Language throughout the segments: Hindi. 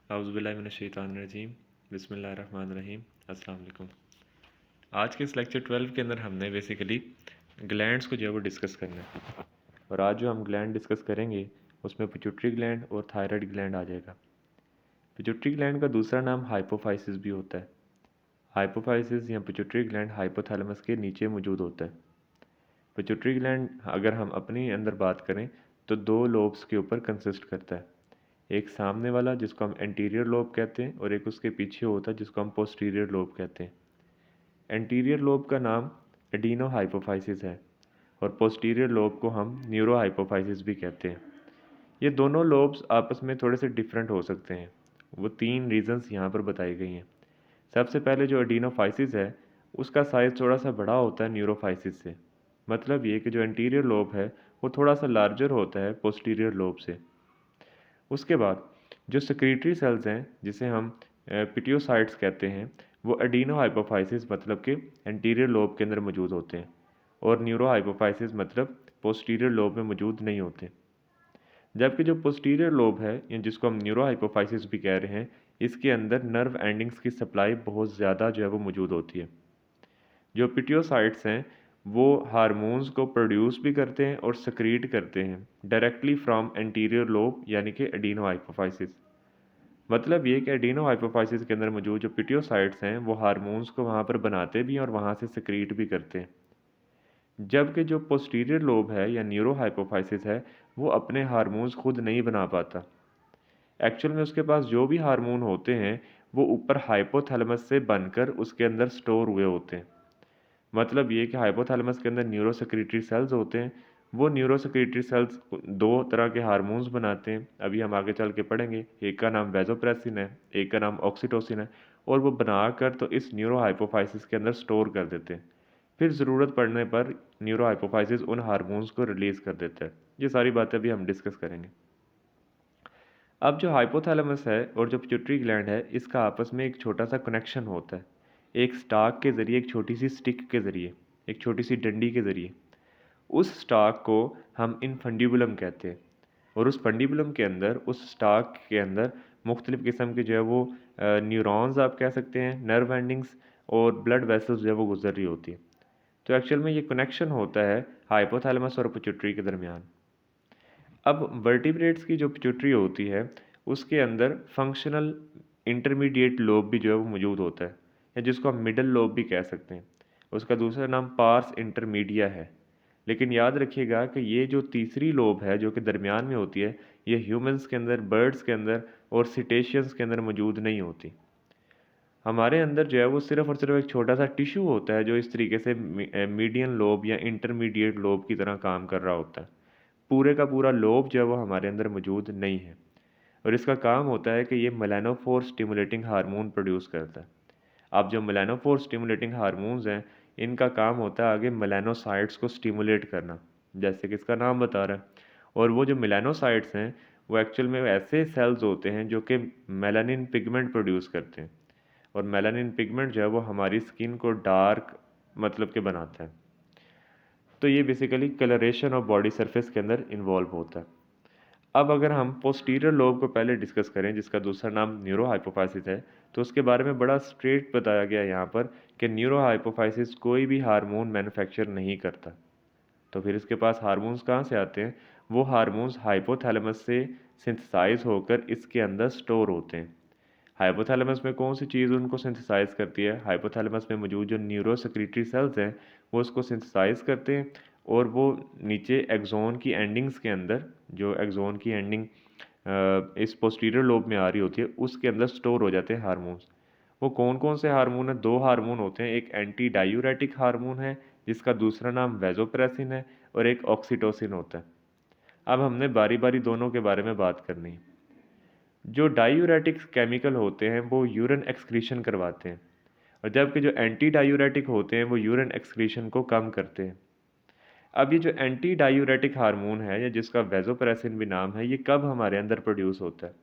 औज़ुबिल्लाहिमिनश्शैतानिर्रजीम बिस्मिल्लाहिर्रहमानिर्रहीम अस्सलाम वालेकुम। आज के इस लेक्चर 12 के अंदर हमने बेसिकली ग्लैंड्स को जो है वो डिस्कस करना है। और आज जो हम ग्लैंड डिस्कस करेंगे उसमें पिट्यूटरी ग्लैंड और थायराइड ग्लैंड आ जाएगा। पिट्यूटरी ग्लैंड का दूसरा नाम हाइपोफाइसिस भी होता है। हाइपोफाइसिस या पिट्यूटरी ग्लैंड हाइपोथैलेमस के नीचे मौजूद होता है। पिट्यूटरी ग्लैंड अगर हम अपने अंदर बात करें तो दो लोब्स के ऊपर कंसिस्ट करता है। एक सामने वाला जिसको हम एंटीरियर लोब कहते हैं और एक उसके पीछे होता है जिसको हम पोस्टीरियर लोब कहते हैं। एंटीरियर लोब का नाम एडिनो हाइपोफाइसिस है और पोस्टीरियर लोब को हम न्यूरो हाइपोफाइसिस भी कहते हैं। ये दोनों लोब्स आपस में थोड़े से डिफरेंट हो सकते हैं। वो तीन रीजंस यहाँ पर बताई गई हैं। सबसे पहले जो एडिनोफाइसिस है उसका साइज़ थोड़ा सा बड़ा होता है न्यूरोफाइसिस से। मतलब ये कि जो एंटीरियर लोब है वो थोड़ा सा लार्जर होता है पोस्टीरियर लोब से। उसके बाद जो सेक्रेटरी सेल्स हैं जिसे हम पिटियोसाइट्स कहते हैं वो एडिनो हाइपोफाइसिस मतलब कि एंटीरियर लोब के अंदर मौजूद होते हैं और न्यूरो हाइपोफाइसिस मतलब पोस्टीरियर लोब में मौजूद नहीं होते। जबकि जो पोस्टीरियर लोब है या जिसको हम न्यूरो हाइपोफाइसिस भी कह रहे हैं इसके अंदर नर्व एंडिंग्स की सप्लाई बहुत ज़्यादा जो है वो मौजूद होती है। जो पिटियोसाइट्स हैं वो हार्मोन्स को प्रोड्यूस भी करते हैं और सक्रीट करते हैं डायरेक्टली फ्रॉम एंटीरियर लोब यानी कि एडिनो हाइपोफाइसिस। मतलब ये कि एडिनो हाइपोफाइसिस के अंदर मौजूद जो पिटियोसाइट्स हैं वो हार्मोन्स को वहाँ पर बनाते भी हैं और वहाँ से सक्रीट भी करते हैं। जबकि जो पोस्टीरियर लोब है या न्यूरो हाइपोफाइसिस है वो अपने हार्मोन्स खुद नहीं बना पाता। एक्चुअल में उसके पास जो भी हार्मोन होते हैं वो ऊपर हाइपोथैलेमस से बनकर उसके अंदर स्टोर हुए होते हैं। मतलब ये कि हाइपोथैलेमस के अंदर न्यूरो सेक्रेटरी सेल्स होते हैं। वो न्यूरो सेक्रेटरी सेल्स दो तरह के हार्मोन्स बनाते हैं, अभी हम आगे चल के पढ़ेंगे। एक का नाम वैसोप्रेसिन है, एक का नाम ऑक्सीटोसिन है। और वो बनाकर तो इस न्यूरो हाइपोफाइसिस के अंदर स्टोर कर देते हैं। फिर ज़रूरत पड़ने पर न्यूरो हाइपोफाइसिस उन हार्मोन्स को रिलीज़ कर देता है। ये सारी बातें अभी हम डिस्कस करेंगे। अब जो हाइपोथैलेमस है और जो पिट्यूटरी ग्लैंड है इसका आपस में एक छोटा सा कनेक्शन होता है। एक स्टाक के ज़रिए, एक छोटी सी स्टिक के ज़रिए, एक छोटी सी डंडी के ज़रिए। उस स्टाक को हम इनफंडिबुलम कहते हैं और उस फंडिबुलम के अंदर, उस स्टाक के अंदर मुख्तलिफ़ किस्म के जो है वो न्यूरॉन्स आप कह सकते हैं, नर्व एंडिंग्स और ब्लड वेसल्स जो है वो गुजर रही होती है। तो एक्चुअल में ये कनेक्शन होता है हाइपोथैलेमस और पिट्यूटरी के दरमियान। अब वर्टिब्रेट्स की जो पिट्यूटरी होती है उसके अंदर फंक्शनल इंटरमीडिएट लोब भी जो है वो मौजूद होता है या जिसको हम मिडल लोब भी कह सकते हैं। उसका दूसरा नाम पार्स इंटरमीडिया है। लेकिन याद रखिएगा कि ये जो तीसरी लोब है जो कि दरमियान में होती है ये ह्यूमंस के अंदर, बर्ड्स के अंदर और सिटेशियंस के अंदर मौजूद नहीं होती। हमारे अंदर जो है वो सिर्फ़ और सिर्फ एक छोटा सा टिश्यू होता है जो इस तरीके से मीडियन लोब या इंटरमीडिएट लोब की तरह काम कर रहा होता है। पूरे का पूरा लोब जो है वो हमारे अंदर मौजूद नहीं है और इसका काम होता है कि ये मेलानोफोर स्टिमुलेटिंग हार्मोन प्रोड्यूस करता है। अब जो मेलानोफोर स्टिमुलेटिंग हार्मोन्स हैं इनका काम होता है आगे मेलानोसाइट्स को स्टिमुलेट करना, जैसे कि इसका नाम बता रहा है। और वो जो मेलानोसाइट्स हैं वो एक्चुअल में ऐसे सेल्स होते हैं जो कि मेलानिन पिगमेंट प्रोड्यूस करते हैं और मेलानिन पिगमेंट जो है वो हमारी स्किन को डार्क मतलब के बनाता है। तो ये basically colouration of body surface के अंदर इन्वॉल्व होता है। अब अगर हम पोस्टीरियर लोब को पहले डिस्कस करें जिसका दूसरा नाम न्यूरो हाइपोफाइसिस है तो उसके बारे में बड़ा स्ट्रेट बताया गया है यहाँ पर कि न्यूरो हाइपोफाइसिस कोई भी हार्मोन मैन्युफैक्चर नहीं करता। तो फिर इसके पास हार्मोन्स कहाँ से आते हैं? वो हार्मोन्स हाइपोथैलेमस से सिंथेसाइज होकर इसके अंदर स्टोर होते हैं। हाइपोथैलेमस में कौन सी चीज़ उनको सिंथेसाइज करती है? हाइपोथैलेमस में मौजूद जो न्यूरो सेक्रेटरी सेल्स हैं वो उसको सिंथेसाइज करते हैं और वो नीचे एक्सोन की एंडिंग्स के अंदर, जो एक्सोन की एंडिंग इस पोस्टीरियर लोब में आ रही होती है उसके अंदर स्टोर हो जाते हैं हार्मोन्स। वो कौन कौन से हार्मोन हैं? दो हार्मोन होते हैं, एक एंटी डायूरेटिक हार्मोन है जिसका दूसरा नाम वैसोप्रेसिन है और एक ऑक्सीटोसिन होता है। अब हमने बारी बारी दोनों के बारे में बात करनी है। जो डायूरेटिक्स केमिकल होते हैं वो यूरिन एक्सक्रीशन करवाते हैं और जबकि जो एंटी डायूरेटिक होते हैं वो यूरिन एक्सक्रीशन को कम करते हैं। अब ये जो एंटी डायूरेटिक हार्मोन है या जिसका वैसोप्रेसिन भी नाम है ये कब हमारे अंदर प्रोड्यूस होता है?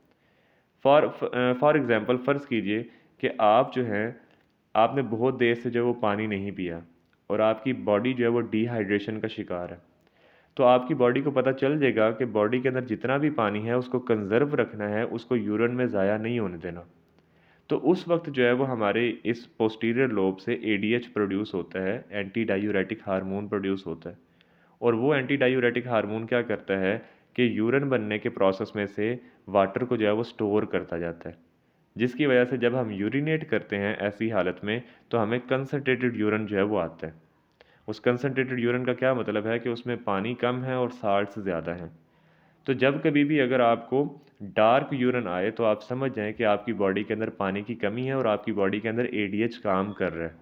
फॉर एग्ज़ाम्पल फ़र्ज़ कीजिए कि आप जो हैं आपने बहुत देर से जो है वो पानी नहीं पिया और आपकी बॉडी जो है वो डिहाइड्रेशन का शिकार है। तो आपकी बॉडी को पता चल जाएगा कि बॉडी के अंदर जितना भी पानी है उसको कंज़र्व रखना है, उसको यूरिन में ज़ाया नहीं होने देना। तो उस वक़्त जो है वो हमारे इस पोस्टीरियर लोब से एडीएच प्रोड्यूस होता है, एंटी डायूरेटिक हार्मोन प्रोड्यूस होता है। और वो एंटी डायूरेटिक हार्मोन क्या करता है कि यूरिन बनने के प्रोसेस में से वाटर को जो है वो स्टोर करता जाता है। जिसकी वजह से जब हम यूरिनेट करते हैं ऐसी हालत में, तो हमें कंसनट्रेटेड यूरिन जो है वो आता है। उस कंसनट्रेटेड यूरिन का क्या मतलब है कि उसमें पानी कम है और साल्ट्स ज़्यादा हैं। तो जब कभी भी अगर आपको डार्क यूरिन आए तो आप समझ जाएँ कि आपकी बॉडी के अंदर पानी की कमी है और आपकी बॉडी के अंदर एडीएच काम कर रहा है।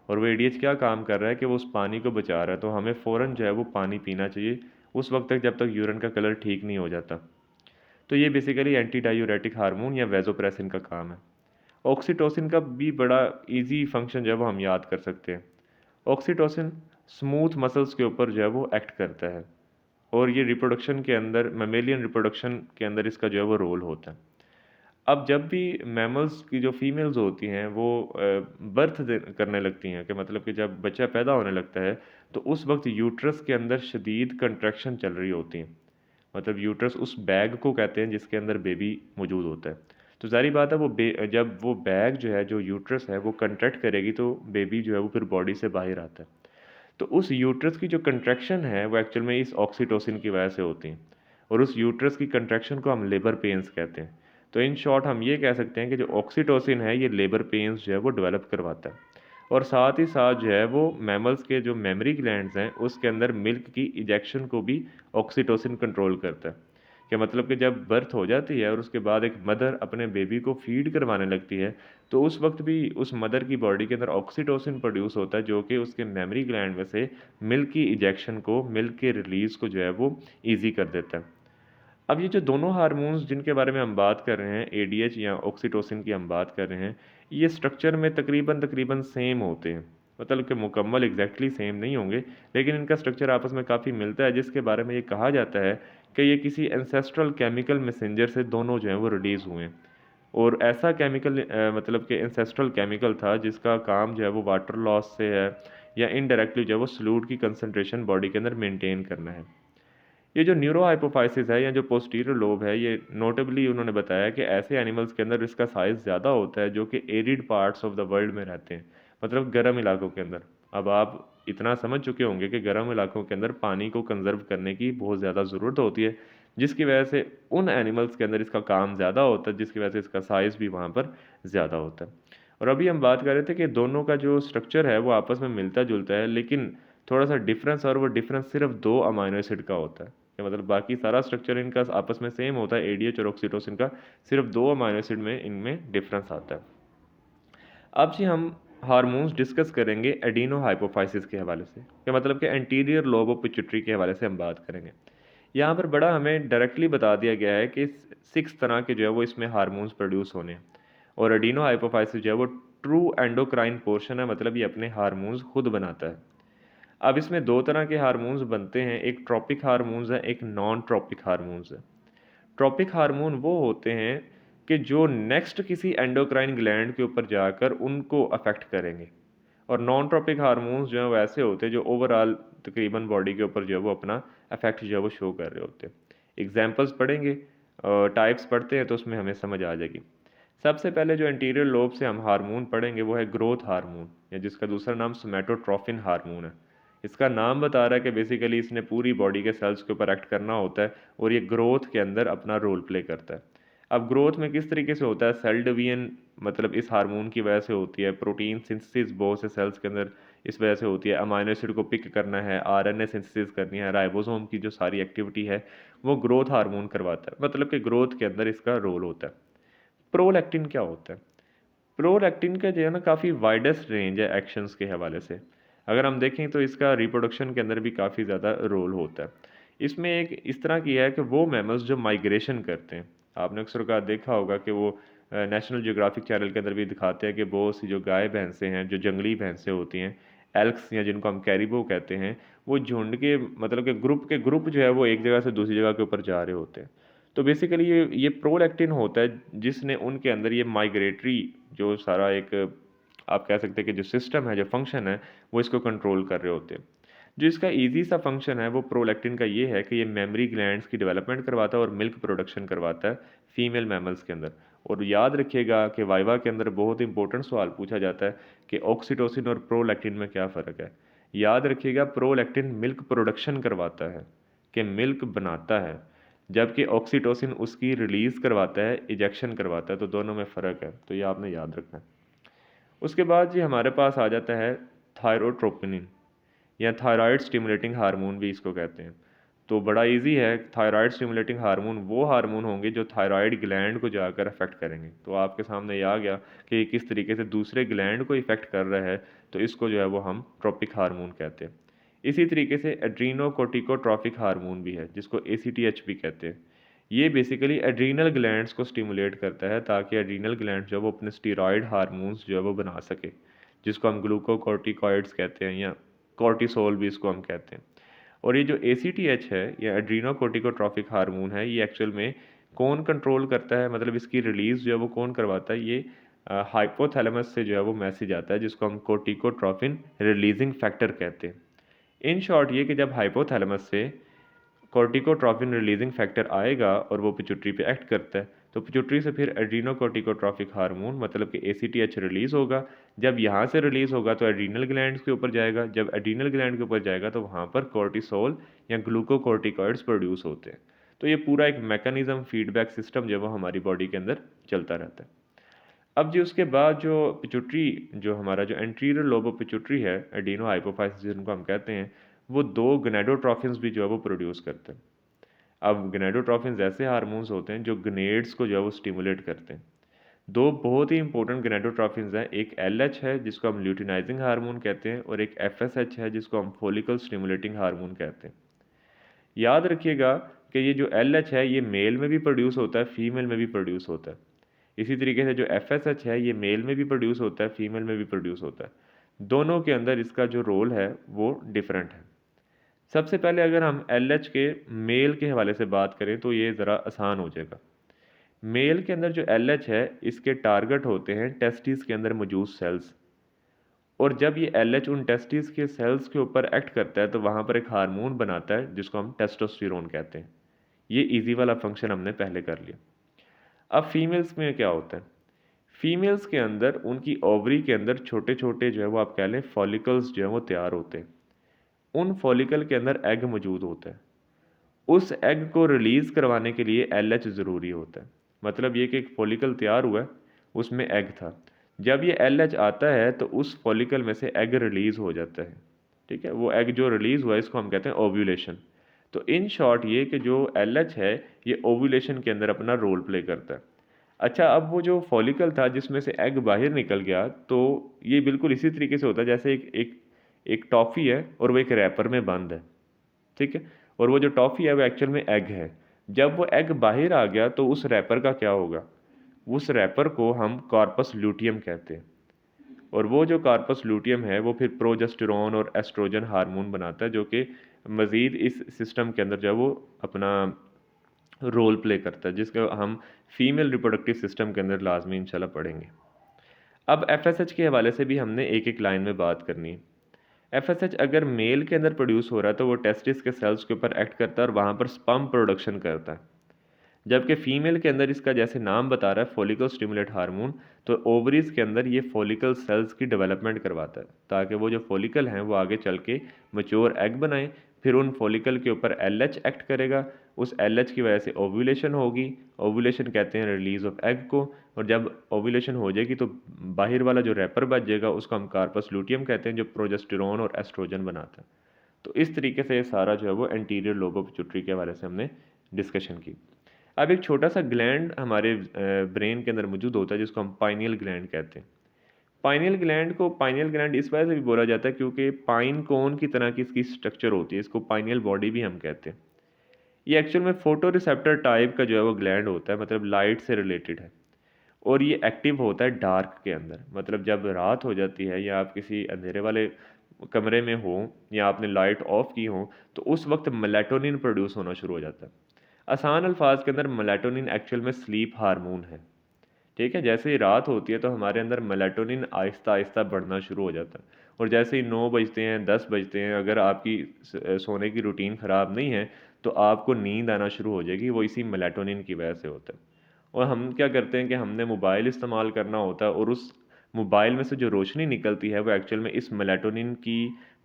और वो एडीएच क्या काम कर रहा है कि वो उस पानी को बचा रहा है, तो हमें फ़ौरन जो है वो पानी पीना चाहिए उस वक़्त तक जब तक यूरिन का कलर ठीक नहीं हो जाता। तो ये बेसिकली एंटी डायूरेटिक हार्मोन या वैसोप्रेसिन का काम है। ऑक्सीटोसिन का भी बड़ा ईज़ी फंक्शन जो है वो हम याद कर सकते हैं। ऑक्सीटोसिन स्मूथ मसल्स के ऊपर जो है वो एक्ट करता है और ये रिप्रोडक्शन के अंदर मैमेलियन रिप्रोडक्शन के अंदर इसका जो है वो रोल होता है। अब जब भी मैमल्स की जो फीमेल्स होती हैं वो बर्थ करने लगती हैं कि मतलब कि जब बच्चा पैदा होने लगता है तो उस वक्त यूट्रस के अंदर शदीद कंट्रैक्शन चल रही होती हैं। मतलब यूट्रस उस बैग को कहते हैं जिसके अंदर बेबी मौजूद होता है। तो ज़ाहिर बात है जब वो बैग जो है जो यूट्रस है वो कंट्रैक्ट करेगी तो बेबी जो है वो फिर बॉडी से बाहर आता है। तो उस यूट्रस की जो कंट्रैक्शन है वो एक्चुअल में इस ऑक्सीटोसिन की वजह से होती हैं और उस यूट्रस की कंट्रैक्शन को हम लेबर पेन्स कहते हैं। तो इन शॉर्ट हम ये कह सकते हैं कि जो ऑक्सीटोसिन है ये लेबर पेन्स जो है वो डेवलप करवाता है और साथ ही साथ जो है वो मैमल्स के जो मेमोरी ग्लैंड्स हैं उसके अंदर मिल्क की इजेक्शन को भी ऑक्सीटोसिन कंट्रोल करता है। कि मतलब कि जब बर्थ हो जाती है और उसके बाद एक मदर अपने बेबी को फीड करवाने लगती है तो उस वक्त भी उस मदर की बॉडी के अंदर ऑक्सीटोसिन प्रोड्यूस होता है जो कि उसके मेमोरी ग्लैंड में से मिल्क की इजेक्शन को, मिल्क के रिलीज़ को जो है वो ईज़ी कर देता है। अब ये जो दोनों हार्मोन्स जिनके बारे में हम बात कर रहे हैं, एडीएच या ऑक्सीटोसिन की हम बात कर रहे हैं, ये स्ट्रक्चर में तकरीबन तकरीबन सेम होते हैं। मतलब कि मुकम्मल एग्ज़ैक्टली सेम नहीं होंगे, लेकिन इनका स्ट्रक्चर आपस में काफ़ी मिलता है जिसके बारे में ये कहा जाता है कि ये किसी एंसेस्ट्रल केमिकल मैसेंजर से दोनों जो हैं वो रिलीज़ हुए हैं। और ऐसा केमिकल मतलब कि एंसेस्ट्रल केमिकल था जिसका काम जो है वो वाटर लॉस से है या इनडायरेक्टली जो है वो सॉल्यूट की कंसंट्रेशन बॉडी के अंदर मेंटेन करना है। ये जो न्यूरो हाइपोफाइसिस है या जो पोस्टीरियर लोब है, ये नोटेबली उन्होंने बताया कि ऐसे एनिमल्स के अंदर इसका साइज़ ज़्यादा होता है जो कि arid parts of the world में रहते हैं, मतलब गर्म इलाकों के अंदर। अब आप इतना समझ चुके होंगे कि गर्म इलाकों के अंदर पानी को कंज़र्व करने की बहुत ज़्यादा ज़रूरत होती है, जिसकी वजह से उन एनिमल्स के अंदर इसका काम ज़्यादा होता है, जिसकी वजह से इसका साइज़ भी वहाँ पर ज़्यादा होता है। और अभी हम बात कर रहे थे कि दोनों का जो स्ट्रक्चर है वो आपस में मिलता-जुलता है, लेकिन थोड़ा-सा डिफ़रेंस और वो डिफ़रेंस सिर्फ़ 2 अमाइनो एसिड का होता है। कि मतलब बाकी सारा स्ट्रक्चर इनका आपस में सेम होता है एडीएच और ऑक्सीटोसिन का, सिर्फ 2 अमाइनो एसिड में इनमें डिफरेंस आता है। अब जी हम हार्मोन्स डिस्कस करेंगे एडिनो हाइपोफाइसिस के हवाले से, कि मतलब कि एंटीरियर लोब ऑफ पिट्यूटरी के हवाले से हम बात करेंगे। यहाँ पर बड़ा हमें डायरेक्टली बता दिया गया है कि 6 तरह के जो है वो इसमें हार्मोन्स प्रोड्यूस होने हैं और एडिनो हाइपोफाइसिस जो है वो ट्रू एंडोक्राइन पोर्शन है, मतलब ये अपने हार्मोन्स खुद बनाता है। अब इसमें 2 तरह के हार्मोन्स बनते हैं, एक ट्रॉपिक हार्मोन्स है, एक नॉन ट्रॉपिक हार्मोन्स है। ट्रॉपिक हार्मोन वो होते हैं कि जो नेक्स्ट किसी एंडोक्राइन ग्लैंड के ऊपर जाकर उनको अफेक्ट करेंगे और नॉन ट्रॉपिक हार्मोन्स जो हैं वो ऐसे होते हैं जो ओवरऑल तकरीबन बॉडी के ऊपर जो है वो अपना इफेक्ट जो है वो शो कर रहे होते हैं। एग्जांपल्स पढ़ेंगे, टाइप्स पढ़ते हैं तो उसमें हमें समझ आ जाएगी। सबसे पहले जो एंटीरियर लोब से हम हार्मोन पढ़ेंगे वो है ग्रोथ हार्मोन, या जिसका दूसरा नाम सोमैटोट्रोफिन हार्मोन है। इसका नाम बता रहा है कि बेसिकली इसने पूरी बॉडी के सेल्स के ऊपर एक्ट करना होता है और ये ग्रोथ के अंदर अपना रोल प्ले करता है। अब ग्रोथ में किस तरीके से होता है, सेल डिवीजन मतलब इस हार्मोन की वजह से होती है, प्रोटीन सिंथेसिस बहुत से सेल्स के अंदर इस वजह से होती है, अमाइनो एसिड को पिक करना है, आरएनए सिंथेसिस करनी है, राइबोसोम की जो सारी एक्टिविटी है वो ग्रोथ हार्मोन करवाता है, मतलब कि ग्रोथ के अंदर इसका रोल होता है। प्रोलैक्टिन क्या होता है? प्रोलैक्टिन का जो है ना काफ़ी वाइडेस्ट रेंज है एक्शंस के हवाले से। अगर हम देखें तो इसका रिप्रोडक्शन के अंदर भी काफ़ी ज़्यादा रोल होता है। इसमें एक इस तरह की है कि वो मैमल्स जो माइग्रेशन करते हैं, आपने अक्सर का देखा होगा कि वो नेशनल ज्योग्राफिक चैनल के अंदर भी दिखाते हैं कि बहुत सी जो गाय भैंसें हैं, जो जंगली भैंसें होती हैं, एल्क्स या जिनको हम कैरिबो कहते हैं, वो झुंड के ग्रुप जो है वो एक जगह से दूसरी जगह के ऊपर जा रहे होते हैं। तो बेसिकली ये प्रोलैक्टिन होता है जिसने उनके अंदर ये माइग्रेटरी जो सारा एक आप कह सकते हैं कि जो सिस्टम है, जो फंक्शन है, वो इसको कंट्रोल कर रहे होते हैं। जो इसका ईजी सा फंक्शन है वो प्रोलैक्टिन का ये है कि ये मेमरी ग्लैंड्स की डेवलपमेंट करवाता है और मिल्क प्रोडक्शन करवाता है फीमेल मैमल्स के अंदर। और याद रखिएगा कि वाइवा के अंदर बहुत इंपॉर्टेंट सवाल पूछा जाता है कि ऑक्सीटोसिन और प्रोलैक्टिन में क्या फ़र्क है। याद रखिएगा प्रोलैक्टिन मिल्क प्रोडक्शन करवाता है, कि मिल्क बनाता है, जबकि ऑक्सीटोसिन उसकी रिलीज़ करवाता है, इजेक्शन करवाता है। तो दोनों में फ़र्क है, तो ये आपने याद रखना है। उसके बाद जी हमारे पास आ जाता है थायरोट्रोपिनिन, या थायराइड स्टिमुलेटिंग हार्मोन भी इसको कहते हैं। तो बड़ा इजी है, थायराइड स्टिमुलेटिंग हार्मोन वो हार्मोन होंगे जो थायराइड ग्लैंड को जाकर अफेक्ट करेंगे। तो आपके सामने ये आ गया कि ये किस तरीके से दूसरे ग्लैंड को इफेक्ट कर रहा है, तो इसको जो है वो हम ट्रॉपिक हार्मोन कहते हैं। इसी तरीके से एड्रीनोकोर्टिकोट्रॉपिक हार्मोन भी है जिसको ACTH भी कहते हैं। ये बेसिकली एड्रीनल ग्लैंड्स को स्टिमुलेट करता है ताकि एड्रीनल ग्लैंड जो है वो अपने स्टीरॉयड हार्मोन्स जो है वो बना सके, जिसको हम ग्लूकोकोर्टिकॉइड्स कहते हैं या कॉर्टिसोल भी इसको हम कहते हैं। और ये जो ACTH है या एड्रीनोकोर्टिकोट्रॉफिक हार्मोन है, ये एक्चुअल में कौन कंट्रोल करता है, मतलब इसकी रिलीज़ जो है वो कौन करवाता है, ये हाइपोथैलेमस से जो है वो मैसेज आता है जिसको हम कोर्टिकोट्रॉफिन रिलीजिंग फैक्टर कहते हैं। इन शॉर्ट ये कि जब हाइपोथैलेमस से कॉर्टिकोट्रॉफिन रिलीजिंग फैक्टर आएगा और वो पिट्यूटरी पे एक्ट करता है, तो पिट्यूटरी से फिर एड्रीनोकोर्टिकोट्रॉफिक हार्मोन मतलब कि ACTH रिलीज़ होगा। जब यहाँ से रिलीज़ होगा तो एड्रीनल ग्लैंड्स के ऊपर जाएगा, जब एड्रीनल ग्लैंड के ऊपर जाएगा तो वहाँ पर कॉर्टिसोल या ग्लूकोकोर्टिकॉइड्स प्रोड्यूस होते हैं। तो ये पूरा एक मैकेनिज्म फीडबैक सिस्टम जो है वो हमारी बॉडी के अंदर चलता रहता है। अब जी उसके बाद जो पिट्यूटरी, जो हमारा जो एंटीरियर लोब ऑफ पिट्यूटरी है, एडिनो हाइपोफाइसिस जिनको हम कहते हैं, वो दो गनेडोट्रॉफिन्स भी जो है वो प्रोड्यूस करते हैं। अब गनेडोट्रॉफिन्स ऐसे हार्मोन्स होते हैं जो गनेड्स को जो है वो स्टिमुलेट करते हैं। दो बहुत ही इंपॉर्टेंट गनेडोट्रॉफिन्स हैं, एक LH है जिसको हम ल्यूटिनाइजिंग हार्मोन कहते हैं और एक FSH है जिसको हम फॉलिकल स्टिमुलेटिंग हार्मोन कहते हैं। याद रखिएगा कि ये जो LH है ये मेल में भी प्रोड्यूस होता है, फीमेल में भी प्रोड्यूस होता है। इसी तरीके से जो FSH है ये मेल में भी प्रोड्यूस होता है, फीमेल में भी प्रोड्यूस होता है। दोनों के अंदर इसका जो रोल है वो डिफरेंट है। सबसे पहले अगर हम LH के मेल के हवाले से बात करें तो ये ज़रा आसान हो जाएगा। मेल के अंदर जो LH है इसके टारगेट होते हैं टेस्टिस के अंदर मौजूद सेल्स, और जब ये LH उन टेस्टिस के सेल्स के ऊपर एक्ट करता है तो वहाँ पर एक हार्मोन बनाता है जिसको हम टेस्टोस्टेरोन कहते हैं। ये इजी वाला फंक्शन हमने पहले कर लिया। अब फीमेल्स में क्या होता है, फीमेल्स के अंदर उनकी ओवरी के अंदर छोटे छोटे जो है वो आप कह लें फॉलिकल्स जो है वो तैयार होते हैं। उन फॉलिकल के अंदर एग मौजूद होता है। उस एग को रिलीज़ करवाने के लिए LH ज़रूरी होता है। मतलब ये कि एक फॉलिकल तैयार हुआ है, उसमें एग था, जब ये LH आता है तो उस फॉलिकल में से एग रिलीज़ हो जाता है। ठीक है, वो एग जो रिलीज़ हुआ है इसको हम कहते हैं ओव्यूलेशन। तो इन शॉर्ट ये कि जो LH है ये ओव्यूलेशन के अंदर अपना रोल प्ले करता है। अच्छा, अब वो जो फॉलिकल था जिसमें से एग बाहर निकल गया, तो ये बिल्कुल इसी तरीके से होता है जैसे एक टॉफ़ी है और वो एक रैपर में बंद है। ठीक है, और वो जो टॉफ़ी है वो एक्चुअल में एग है। जब वो एग बाहर आ गया तो उस रैपर का क्या होगा, उस रैपर को हम कार्पस ल्यूटियम कहते हैं। और वो जो कार्पस ल्यूटियम है वो फिर प्रोजेस्टेरोन और एस्ट्रोजन हार्मोन बनाता है जो कि मज़ीद इस सिस्टम के अंदर जो है वो अपना रोल प्ले करता है, जिसको हम फीमेल रिप्रोडक्टिव सिस्टम के अंदर लाजमी इंशाल्लाह पढ़ेंगे। अब FSH के हवाले से भी हमने एक एक लाइन में बात करनी है। FSH अगर मेल के अंदर प्रोड्यूस हो रहा है तो वो टेस्टिस के सेल्स के ऊपर एक्ट करता है और वहाँ पर स्पर्म प्रोडक्शन करता है, जबकि फीमेल के अंदर इसका जैसे नाम बता रहा है फॉलिकल स्टिमुलेट हार्मोन, तो ओवरीज के अंदर ये फॉलिकल सेल्स की डेवलपमेंट करवाता है ताकि वो जो फॉलिकल हैं वो आगे चल के मैच्योर एग बनाएं। फिर उन फॉलिकल के ऊपर LH एक्ट करेगा, उस LH की वजह से ओव्यूलेशन होगी। ओव्यूलेशन कहते हैं रिलीज ऑफ एग को, और जब ओव्यूलेशन हो जाएगी तो बाहर वाला जो रैपर बच जाएगा उसको हम कार्पस लूटियम कहते हैं जो प्रोजेस्टेरोन और एस्ट्रोजन बनाता है। तो इस तरीके से ये सारा जो है वो एंटीरियर लोब ऑफ पिट्यूटरी के हवाले से हमने डिस्कशन की। अब एक छोटा सा ग्लैंड हमारे ब्रेन के अंदर मौजूद होता है जिसको हम पाइनियल ग्लैंड कहते हैं। पाइनियल ग्लैंड को पाइनियल ग्लैंड इस वजह से भी बोला जाता है क्योंकि पाइन कोन की तरह की इसकी स्ट्रक्चर होती है, इसको पाइनियल बॉडी भी हम कहते हैं। ये एक्चुअल में फोटो रिसेप्टर टाइप का जो है वो ग्लैंड होता है, मतलब लाइट से रिलेटेड है, और ये एक्टिव होता है डार्क के अंदर। मतलब जब रात हो जाती है या आप किसी अंधेरे वाले कमरे में हो या आपने लाइट ऑफ की हो तो उस वक्त मेलाटोनिन प्रोड्यूस होना शुरू हो जाता है। आसान अल्फाज के अंदर मेलाटोनिन एक्चुअल में स्लीप हार्मोन है। ठीक है। जैसे ही रात होती है तो हमारे अंदर मेलाटोनिन आहिस्ता आहिस्ता बढ़ना शुरू हो जाता है, और जैसे ही 9 बजते हैं, 10 बजते हैं, अगर आपकी सोने की रूटीन ख़राब नहीं है तो आपको नींद आना शुरू हो जाएगी। वो इसी मेलाटोनिन की वजह से होता है। और हम क्या करते हैं कि हमने मोबाइल इस्तेमाल करना होता है, और उस मोबाइल में से जो रोशनी निकलती है वो एक्चुअल में इस मेलाटोनिन की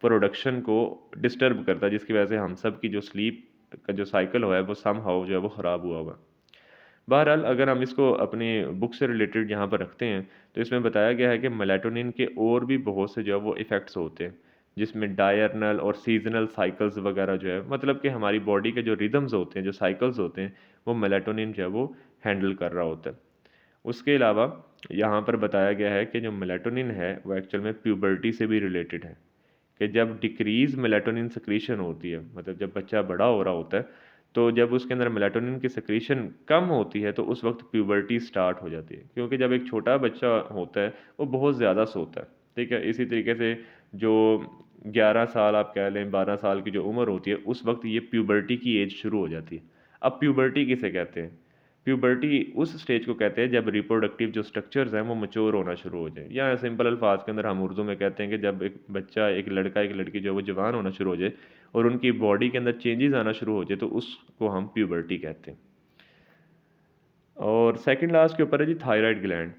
प्रोडक्शन को डिस्टर्ब करता है, जिसकी वजह से हम सब की जो स्लीप का जो साइकिल है वो समहाउ जो है वो ख़राब हुआ हुआ। बहरहाल अगर हम इसको अपनी बुक से रिलेटेड यहाँ पर रखते हैं तो इसमें बताया गया है कि मेलाटोनिन के और भी बहुत से जो है वो इफ़ेक्ट्स होते हैं, जिसमें डायरनल और सीजनल साइकिल्स वगैरह जो है, मतलब कि हमारी बॉडी के जो रिदम्स होते हैं, जो साइकिल्स होते हैं, वो मेलाटोनिन जो है वो हैंडल कर रहा होता है। उसके अलावा यहाँ पर बताया गया है कि जो मेलाटोनिन है वो एक्चुअल में प्यूबर्टी से भी रिलेटेड है, कि जब डिक्रीज मेलाटोनिन सक्रीशन होती है, मतलब जब बच्चा बड़ा हो रहा होता है, तो जब उसके अंदर मेलाटोनिन की सक्रीशन कम होती है तो उस वक्त प्यूबर्टी स्टार्ट हो जाती है, क्योंकि जब एक छोटा बच्चा होता है वो बहुत ज़्यादा सोता है। ठीक है। इसी तरीके से जो 11 साल आप कह लें, 12 साल की जो उम्र होती है, उस वक्त ये प्यूबर्टी की एज शुरू हो जाती है। अब प्यूबर्टी किसे कहते हैं? प्यूबर्टी उस स्टेज को कहते हैं जब रिप्रोडक्टिव जो स्ट्रक्चर्स हैं वो मैच्योर होना शुरू हो जाए, या सिंपल अल्फाज के अंदर हम उर्दू में कहते हैं कि जब एक बच्चा, एक लड़का, एक लड़की जो है वो जवान होना शुरू हो जाए और उनकी बॉडी के अंदर चेंजेस आना शुरू हो जाए, तो उसको हम प्यूबर्टी कहते हैं। और सेकंड लास्ट के ऊपर है जी थायराइड ग्लैंड।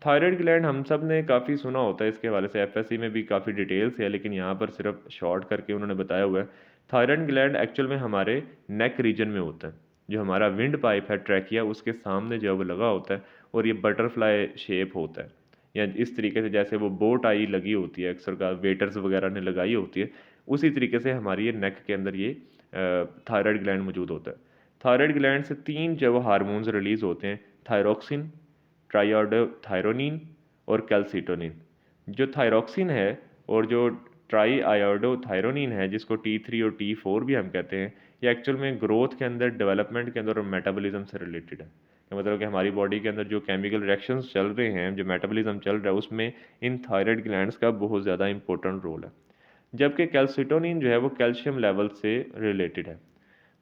थायराइड ग्लैंड हम सब ने काफ़ी सुना होता है, इसके हवाले से एफएससी में भी काफ़ी डिटेल्स है, लेकिन यहाँ पर सिर्फ शॉर्ट करके उन्होंने बताया हुआ है। थायराइड ग्लैंड एक्चुअल में हमारे नेक रीजन में होता है। जो हमारा विंड पाइप है, ट्रैकिया, उसके सामने जो है वो लगा होता है, और ये बटरफ्लाई शेप होता है, या इस तरीके से जैसे वो बोट आई लगी होती है, अक्सर का वेटर्स वगैरह ने लगाई होती है, उसी तरीके से हमारी ये नेक के अंदर ये थायराइड ग्लैंड मौजूद होता है। थायराइड ग्लैंड से तीन जो वो हार्मोन्स रिलीज होते हैं, थायरोक्सिन, ट्राईआयोडोथायरोनिन और कैल्सिटोनिन। जो थायरोक्सिन है और जो ट्राई आयोडोथायरोनिन है, जिसको T3 और T4 भी हम कहते हैं, ये एक्चुअल में ग्रोथ के अंदर, डेवलपमेंट के अंदर और मेटाबॉलिज्म से रिलेटेड है। मतलब कि हमारी बॉडी के अंदर जो केमिकल रिएक्शंस चल रहे हैं, जो मेटाबॉलिज्म चल रहा है, उसमें इन थायराइड ग्लैंड्स का बहुत ज़्यादा इंपॉर्टेंट रोल है। जबकि कैल्सिटोनिन जो है वो कैल्शियम लेवल से रिलेटेड है।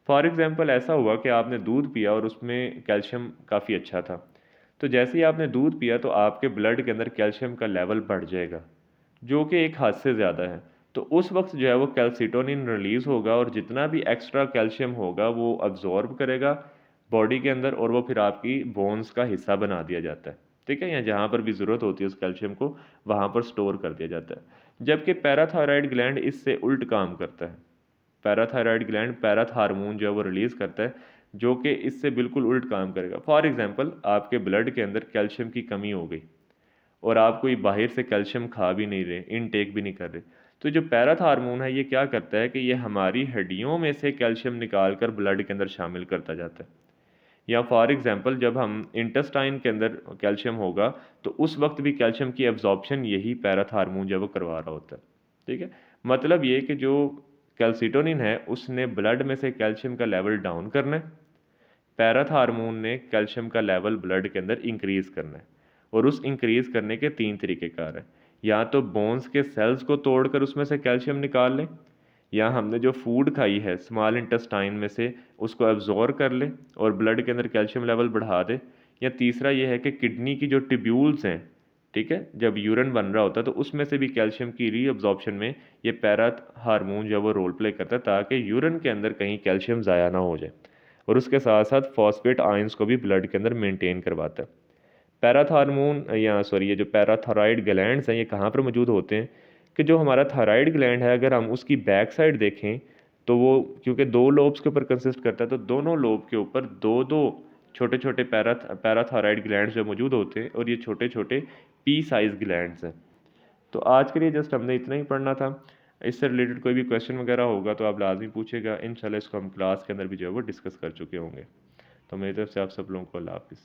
फॉर एग्जांपल ऐसा हुआ कि आपने दूध पिया और उसमें कैल्शियम काफ़ी अच्छा था, तो जैसे ही आपने दूध पिया तो आपके ब्लड के अंदर कैल्शियम का लेवल बढ़ जाएगा, जो कि एक हद से ज़्यादा है। तो उस वक्त जो है वो कैल्सिटोनिन रिलीज़ होगा, और जितना भी एक्स्ट्रा कैल्शियम होगा वो अब्जॉर्ब करेगा बॉडी के अंदर, और वो फिर आपकी बोन्स का हिस्सा बना दिया जाता है। ठीक है। या जहाँ पर भी ज़रूरत होती है उस कैल्शियम को, वहाँ पर स्टोर कर दिया जाता है। जबकि पैराथायराइड ग्लैंड इससे उल्ट काम करता है। पैराथायराइड ग्लैंड पैराथ हार्मोन जो है वो रिलीज़ करता है, जो कि इससे बिल्कुल उल्ट काम करेगा। फॉर एग्जांपल आपके ब्लड के अंदर कैल्शियम की कमी हो गई, और आप कोई बाहर से कैल्शियम खा भी नहीं रहे, इनटेक भी नहीं कर रहे, तो जो पैराथ हार्मोन है ये क्या करता है कि ये हमारी हड्डियों में से कैल्शियम निकाल कर ब्लड के अंदर शामिल करता जाता है। या फॉर एग्जांपल जब हम इंटेस्टाइन के अंदर कैल्शियम होगा, तो उस वक्त भी कैल्शियम की एब्जॉर्प्शन यही पैराथ हार्मोन जो है वो करवा रहा होता है। ठीक है। मतलब ये कि जो कैल्सिटोनिन है उसने ब्लड में से कैल्शियम का लेवल डाउन करना है, पैराथ हार्मोन ने कैल्शियम का लेवल ब्लड के अंदर इंक्रीज़ करना है। और उस इंक्रीज़ करने के तीन तरीक़ेकार हैं। या तो बोन्स के सेल्स को तोड़कर उसमें से कैल्शियम निकाल लें, या हमने जो फूड खाई है स्मॉल इंटेस्टाइन में से उसको एब्जॉर्ब कर ले और ब्लड के अंदर कैल्शियम लेवल बढ़ा दे। या तीसरा ये है कि किडनी की जो ट्यूब्यूल्स हैं, ठीक है, जब यूरिन बन रहा होता है तो उसमें से भी कैल्शियम की रीअब्जॉर्प्शन में ये पैराथ हार्मोन जो है वो रोल प्ले करता है, ताकि यूरिन के अंदर कहीं कैल्शियम ज़ाया ना हो जाए। और उसके साथ साथ फॉस्फेट आयंस को भी ब्लड के अंदर मेंटेन करवाता है। पैराथ हार्मोन, या सॉरी, ये जो पैराथायराइड ग्लैंड्स हैं ये कहाँ पर मौजूद होते हैं, कि जो हमारा थायराइड ग्लैंड है अगर हम उसकी बैक साइड देखें तो वो, क्योंकि दो लोब्स के ऊपर कंसिस्ट करता है, तो दोनों लोब के ऊपर दो दो छोटे छोटे पैराथायराइड ग्लैंड्स जो मौजूद होते हैं, और ये छोटे छोटे पी साइज ग्लैंड्स हैं। तो आज के लिए जस्ट हमने इतना ही पढ़ना था। इससे रिलेटेड कोई भी क्वेश्चन वगैरह होगा तो आप लाजमी पूछेगा, इंशाल्लाह इसको हम क्लास के अंदर भी जो है वो डिस्कस कर चुके होंगे। तो मेरी तरफ से आप सब लोगों को अल्लाह हाफिज़।